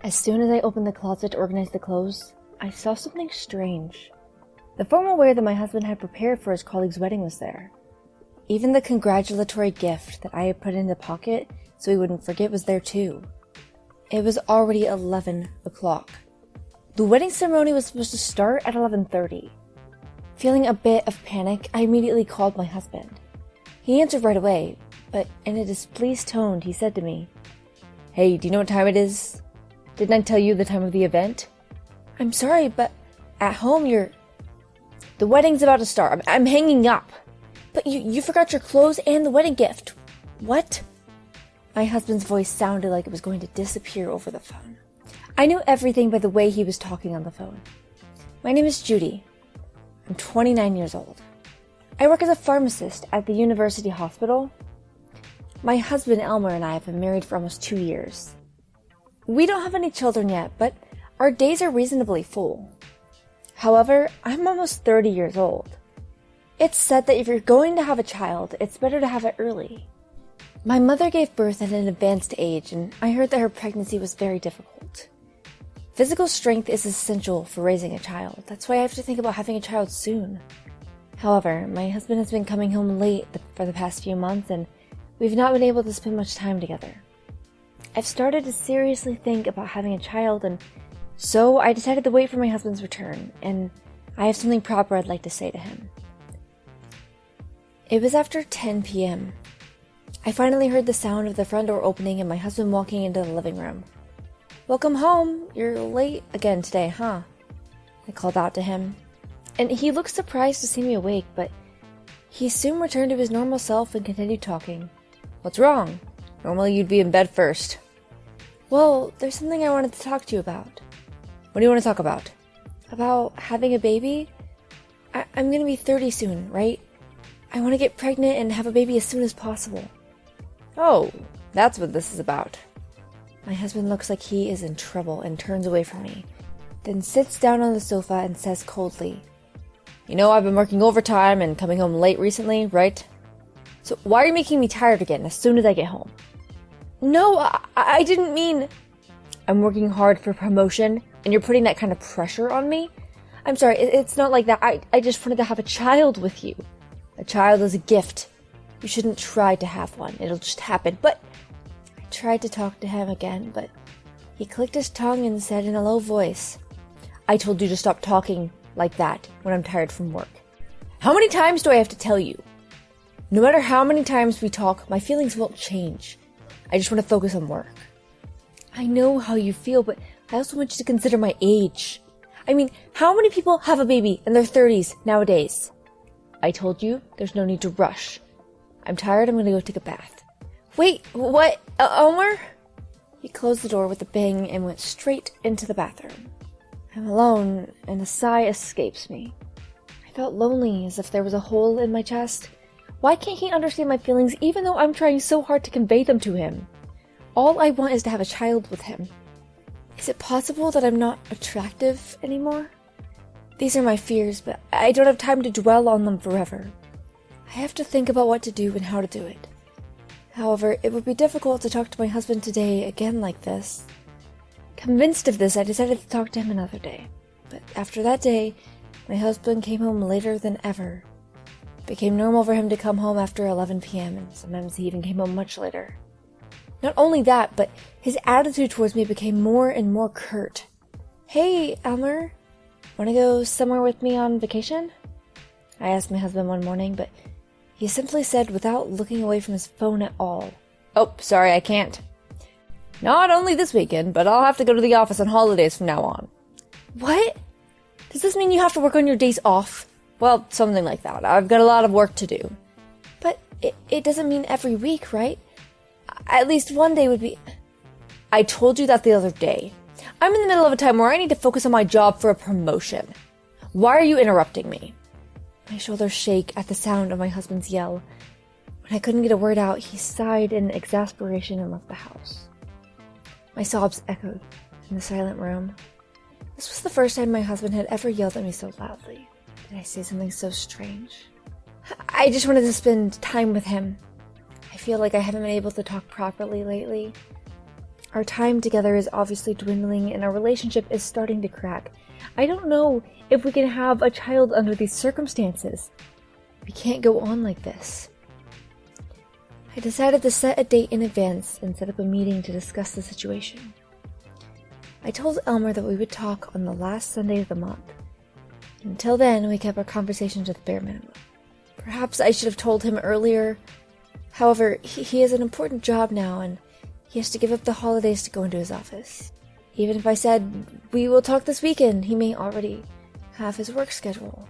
As soon as I opened the closet to organize the clothes, I saw something strange. The formal wear that my husband had prepared for his colleague's wedding was there. Even the congratulatory gift that I had put in the pocket so he wouldn't forget was there too. It was already 11 o'clock. The wedding ceremony was supposed to start at 11:30. Feeling a bit of panic, I immediately called my husband. He answered right away, but in a displeased tone, he said to me, "Hey, do you know what time it is? Didn't I tell you the time of the event?" "I'm sorry, but at home The wedding's about to start. I'm hanging up. But you forgot your clothes and the wedding gift. What?" My husband's voice sounded like it was going to disappear over the phone. I knew everything by the way he was talking on the phone. "My name is Judy. I'm 29 years old. I work as a pharmacist at the university hospital. My husband Elmer and I have been married for almost 2 years. We don't have any children yet, but our days are reasonably full. However, I'm almost 30 years old. It's said that if you're going to have a child, it's better to have it early. My mother gave birth at an advanced age, and I heard that her pregnancy was very difficult. Physical strength is essential for raising a child. That's why I have to think about having a child soon. However, my husband has been coming home late for the past few months, and we've not been able to spend much time together. I've started to seriously think about having a child, and so I decided to wait for my husband's return, and I have something proper I'd like to say to him." It was after 10 p.m. I finally heard the sound of the front door opening and my husband walking into the living room. "Welcome home. You're late again today, huh?" I called out to him, and he looked surprised to see me awake, but he soon returned to his normal self and continued talking. "What's wrong? Normally you'd be in bed first." "Well, there's something I wanted to talk to you about." "What do you want to talk about?" "About having a baby. I'm gonna be 30 soon, right? I want to get pregnant and have a baby as soon as possible." "Oh, that's what this is about." My husband looks like he is in trouble and turns away from me, then sits down on the sofa and says coldly, "You know I've been working overtime and coming home late recently, right? So why are you making me tired again as soon as I get home?" "No, I didn't mean..." "I'm working hard for promotion, and you're putting that kind of pressure on me? I'm sorry, it's not like that. I just wanted to have a child with you. A child is a gift. You shouldn't try to have one. It'll just happen." But I tried to talk to him again, but he clicked his tongue and said in a low voice, "I told you to stop talking like that when I'm tired from work. How many times do I have to tell you? No matter how many times we talk, my feelings won't change. I just want to focus on work." "I know how you feel, but I also want you to consider my age. I mean, how many people have a baby in their 30s nowadays?" "I told you, there's no need to rush. I'm tired, I'm gonna go take a bath." "Wait, what? Elmer?" He closed the door with a bang and went straight into the bathroom. I'm alone, and a sigh escapes me. I felt lonely, as if there was a hole in my chest. Why can't he understand my feelings even though I'm trying so hard to convey them to him? All I want is to have a child with him. Is it possible that I'm not attractive anymore? These are my fears, but I don't have time to dwell on them forever. I have to think about what to do and how to do it. However, it would be difficult to talk to my husband today again like this. Convinced of this, I decided to talk to him another day. But after that day, my husband came home later than ever. It became normal for him to come home after 11 p.m., and sometimes he even came home much later. Not only that, but his attitude towards me became more and more curt. "Hey, Elmer, want to go somewhere with me on vacation?" I asked my husband one morning, but he simply said without looking away from his phone at all, "Oh, sorry, I can't. Not only this weekend, but I'll have to go to the office on holidays from now on." "What? Does this mean you have to work on your days off?" "Well, something like that. I've got a lot of work to do." "But it doesn't mean every week, right? At least one day would be..." "I told you that the other day. I'm in the middle of a time where I need to focus on my job for a promotion. Why are you interrupting me?" My shoulders shake at the sound of my husband's yell. When I couldn't get a word out, he sighed in exasperation and left the house. My sobs echoed in the silent room. This was the first time my husband had ever yelled at me so loudly. Did I say something so strange? I just wanted to spend time with him. I feel like I haven't been able to talk properly lately. Our time together is obviously dwindling and our relationship is starting to crack. I don't know if we can have a child under these circumstances. We can't go on like this. I decided to set a date in advance and set up a meeting to discuss the situation. I told Elmer that we would talk on the last Sunday of the month. Until then, we kept our conversations at the bare minimum. Perhaps I should have told him earlier. However, he has an important job now and he has to give up the holidays to go into his office. Even if I said, we will talk this weekend, he may already have his work schedule.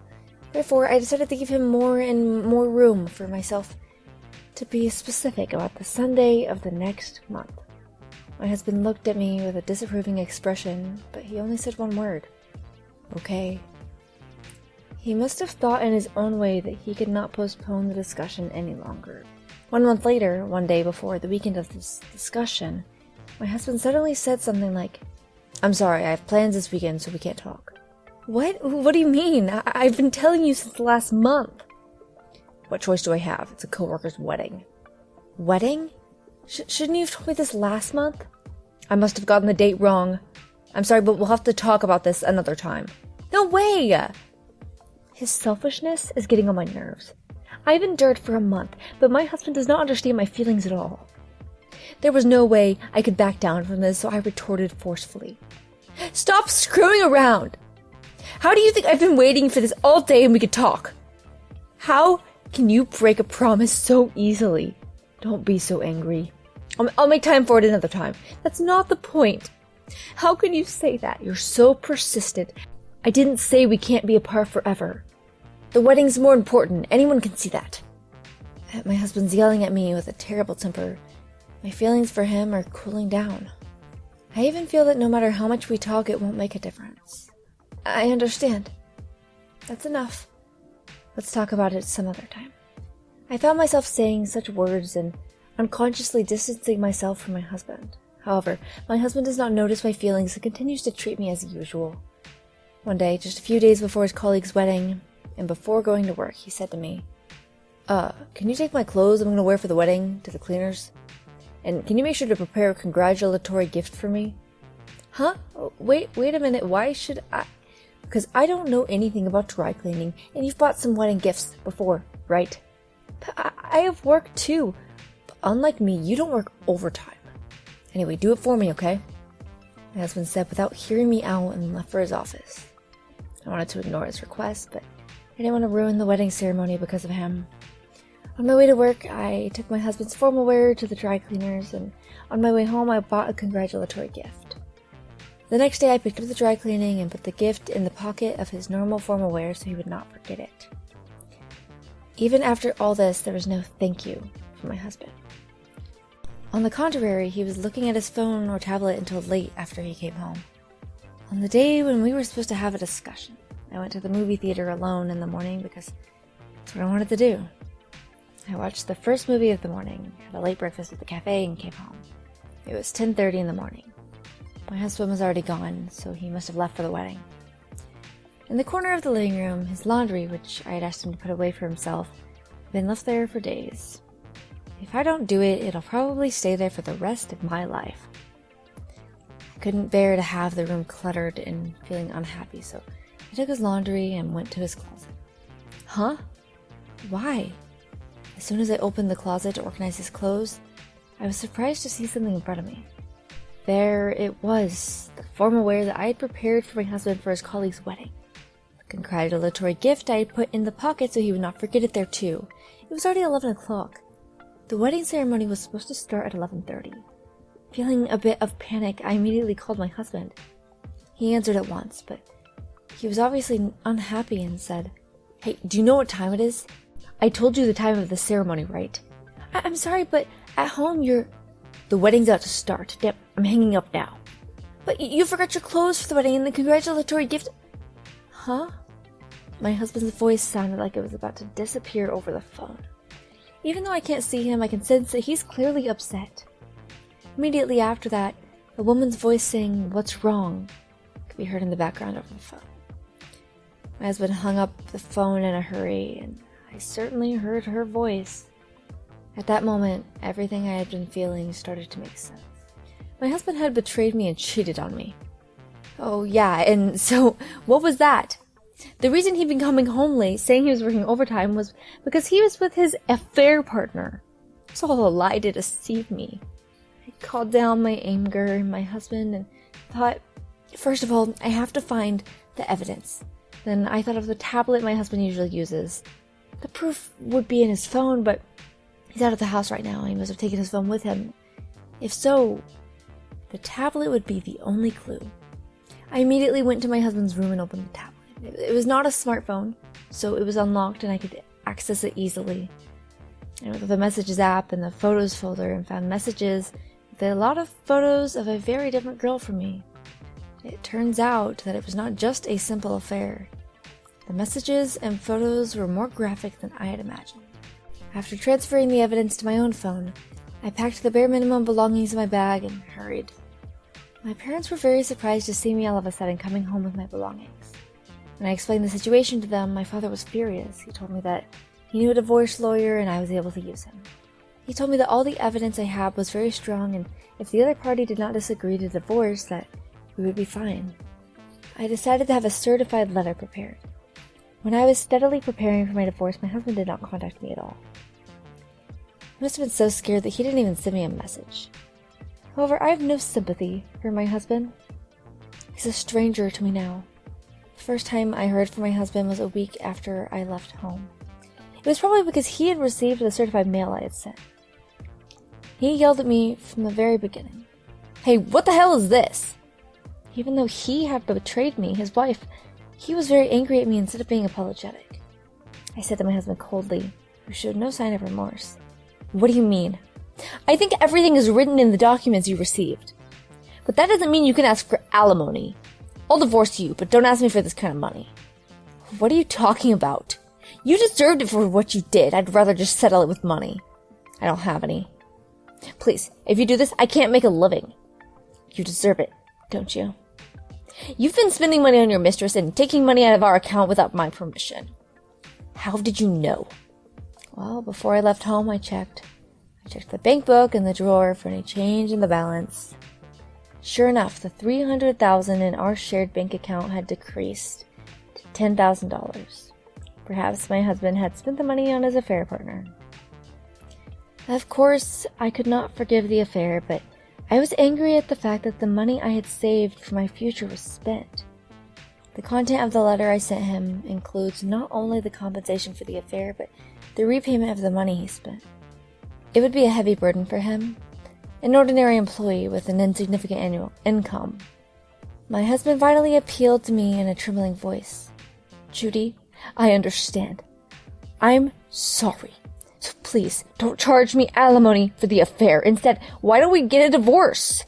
Therefore, I decided to give him more and more room for myself to be specific about the Sunday of the next month. My husband looked at me with a disapproving expression, but he only said one word. Okay. He must have thought in his own way that he could not postpone the discussion any longer. 1 month later, one day before the weekend of this discussion, my husband suddenly said something like, I'm sorry, I have plans this weekend, so we can't talk. What? What do you mean? I've been telling you since last month. What choice do I have? It's a coworker's wedding. Wedding? Shouldn't you have told me this last month? I must have gotten the date wrong. I'm sorry, but we'll have to talk about this another time. No way! His selfishness is getting on my nerves. I've endured for a month, but my husband does not understand my feelings at all. There was no way I could back down from this, so I retorted forcefully. Stop screwing around! How do you think I've been waiting for this all day and we could talk? How can you break a promise so easily? Don't be so angry. I'll make time for it another time. That's not the point. How can you say that? You're so persistent. I didn't say we can't be apart forever. The wedding's more important. Anyone can see that. My husband's yelling at me with a terrible temper. My feelings for him are cooling down. I even feel that no matter how much we talk, it won't make a difference. I understand. That's enough. Let's talk about it some other time. I found myself saying such words and unconsciously distancing myself from my husband. However, my husband does not notice my feelings and continues to treat me as usual. One day, just a few days before his colleague's wedding, and before going to work, he said to me, can you take my clothes I'm going to wear for the wedding to the cleaners? And can you make sure to prepare a congratulatory gift for me? Huh? Wait a minute, why should I? Because I don't know anything about dry cleaning, and you've bought some wedding gifts before, right? But I have work too. But unlike me, you don't work overtime. Anyway, do it for me, okay? My husband said without hearing me out and left for his office. I wanted to ignore his request, but I didn't want to ruin the wedding ceremony because of him. On my way to work, I took my husband's formal wear to the dry cleaners, and on my way home, I bought a congratulatory gift. The next day, I picked up the dry cleaning and put the gift in the pocket of his normal formal wear so he would not forget it. Even after all this, there was no thank you from my husband. On the contrary, he was looking at his phone or tablet until late after he came home. On the day when we were supposed to have a discussion, I went to the movie theater alone in the morning because that's what I wanted to do. I watched the first movie of the morning, had a late breakfast at the cafe, and came home. It was 10:30 in the morning. My husband was already gone, so he must have left for the wedding. In the corner of the living room, his laundry, which I had asked him to put away for himself, had been left there for days. If I don't do it, it'll probably stay there for the rest of my life. I couldn't bear to have the room cluttered and feeling unhappy, so I took his laundry and went to his closet. Huh? Why? As soon as I opened the closet to organize his clothes, I was surprised to see something in front of me. There it was, the formal wear that I had prepared for my husband for his colleague's wedding. The congratulatory gift I had put in the pocket so he would not forget it there too. It was already 11 o'clock. The wedding ceremony was supposed to start at 11:30. Feeling a bit of panic, I immediately called my husband. He answered at once, but he was obviously unhappy and said, Hey, do you know what time it is? I told you the time of the ceremony, right? I'm sorry, but at home The wedding's about to start. Damn, I'm hanging up now. But you forgot your clothes for the wedding and the congratulatory gift. Huh? My husband's voice sounded like it was about to disappear over the phone. Even though I can't see him, I can sense that he's clearly upset. Immediately after that, a woman's voice saying, What's wrong? Could be heard in the background over the phone. My husband hung up the phone in a hurry, and I certainly heard her voice. At that moment, everything I had been feeling started to make sense. My husband had betrayed me and cheated on me. Oh yeah, and so what was that? The reason he'd been coming home late, saying he was working overtime, was because he was with his affair partner. It's all a lie to deceive me. I called down my anger and my husband and thought, first of all, I have to find the evidence. Then I thought of the tablet my husband usually uses. The proof would be in his phone, but he's out of the house right now. He must have taken his phone with him. If so, the tablet would be the only clue. I immediately went to my husband's room and opened the tablet. It was not a smartphone, so it was unlocked and I could access it easily. I went to the Messages app and the Photos folder and found messages with a lot of photos of a very different girl from me. It turns out that it was not just a simple affair. The messages and photos were more graphic than I had imagined. After transferring the evidence to my own phone, I packed the bare minimum belongings in my bag and hurried. My parents were very surprised to see me all of a sudden coming home with my belongings. When I explained the situation to them, my father was furious. He told me that he knew a divorce lawyer and I was able to use him. He told me that all the evidence I had was very strong and if the other party did not disagree to divorce, that we would be fine. I decided to have a certified letter prepared. When I was steadily preparing for my divorce, my husband did not contact me at all. He must have been so scared that he didn't even send me a message. However, I have no sympathy for my husband. He's a stranger to me now. The first time I heard from my husband was a week after I left home. It was probably because he had received the certified mail I had sent. He yelled at me from the very beginning. Hey, what the hell is this? Even though he had betrayed me, his wife, he was very angry at me instead of being apologetic. I said to my husband coldly, who showed no sign of remorse. What do you mean? I think everything is written in the documents you received. But that doesn't mean you can ask for alimony. I'll divorce you, but don't ask me for this kind of money. What are you talking about? You deserved it for what you did. I'd rather just settle it with money. I don't have any. Please, if you do this, I can't make a living. You deserve it, don't you? You've been spending money on your mistress and taking money out of our account without my permission. How did you know? Well, before I left home, I checked. I checked the bank book and the drawer for any change in the balance. Sure enough, the $300,000 in our shared bank account had decreased to $10,000. Perhaps my husband had spent the money on his affair partner. Of course, I could not forgive the affair, but I was angry at the fact that the money I had saved for my future was spent. The content of the letter I sent him includes not only the compensation for the affair, but the repayment of the money he spent. It would be a heavy burden for him, an ordinary employee with an insignificant annual income. My husband finally appealed to me in a trembling voice. Judy, I understand. I'm sorry. So please, don't charge me alimony for the affair. Instead, why don't we get a divorce?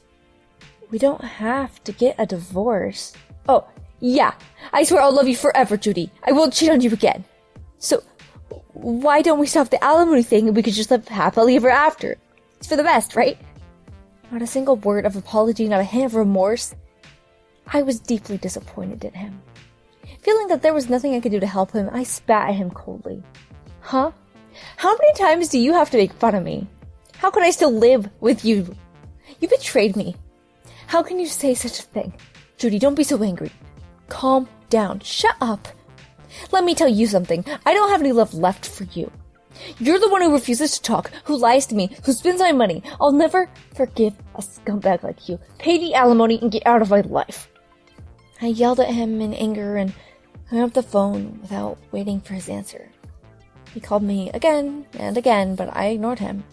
We don't have to get a divorce. Oh, yeah. I swear I'll love you forever, Judy. I won't cheat on you again. So, why don't we stop the alimony thing and we could just live happily ever after? It's for the best, right? Not a single word of apology, not a hint of remorse. I was deeply disappointed in him. Feeling that there was nothing I could do to help him, I spat at him coldly. Huh? How many times do you have to make fun of me? How can I still live with you? You betrayed me. How can you say such a thing? Judy, don't be so angry. Calm down. Shut up. Let me tell you something. I don't have any love left for you. You're the one who refuses to talk, who lies to me, who spends my money. I'll never forgive a scumbag like you. Pay the alimony and get out of my life. I yelled at him in anger and hung up the phone without waiting for his answer. He called me again and again, but I ignored him.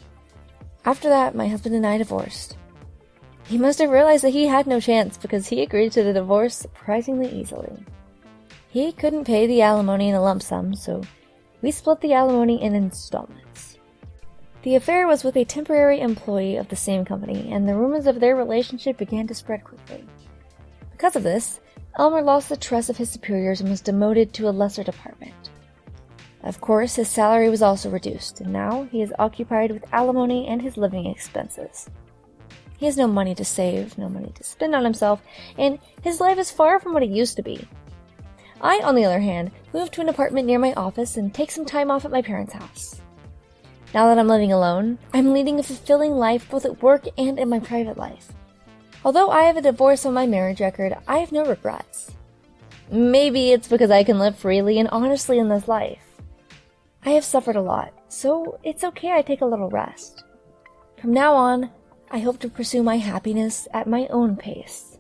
After that, my husband and I divorced. He must have realized that he had no chance because he agreed to the divorce surprisingly easily. He couldn't pay the alimony in a lump sum, so we split the alimony in installments. The affair was with a temporary employee of the same company, and the rumors of their relationship began to spread quickly. Because of this, Elmer lost the trust of his superiors and was demoted to a lesser department. Of course, his salary was also reduced, and now he is occupied with alimony and his living expenses. He has no money to save, no money to spend on himself, and his life is far from what it used to be. I, on the other hand, moved to an apartment near my office and take some time off at my parents' house. Now that I'm living alone, I'm leading a fulfilling life both at work and in my private life. Although I have a divorce on my marriage record, I have no regrets. Maybe it's because I can live freely and honestly in this life. I have suffered a lot, so it's okay I take a little rest. From now on, I hope to pursue my happiness at my own pace.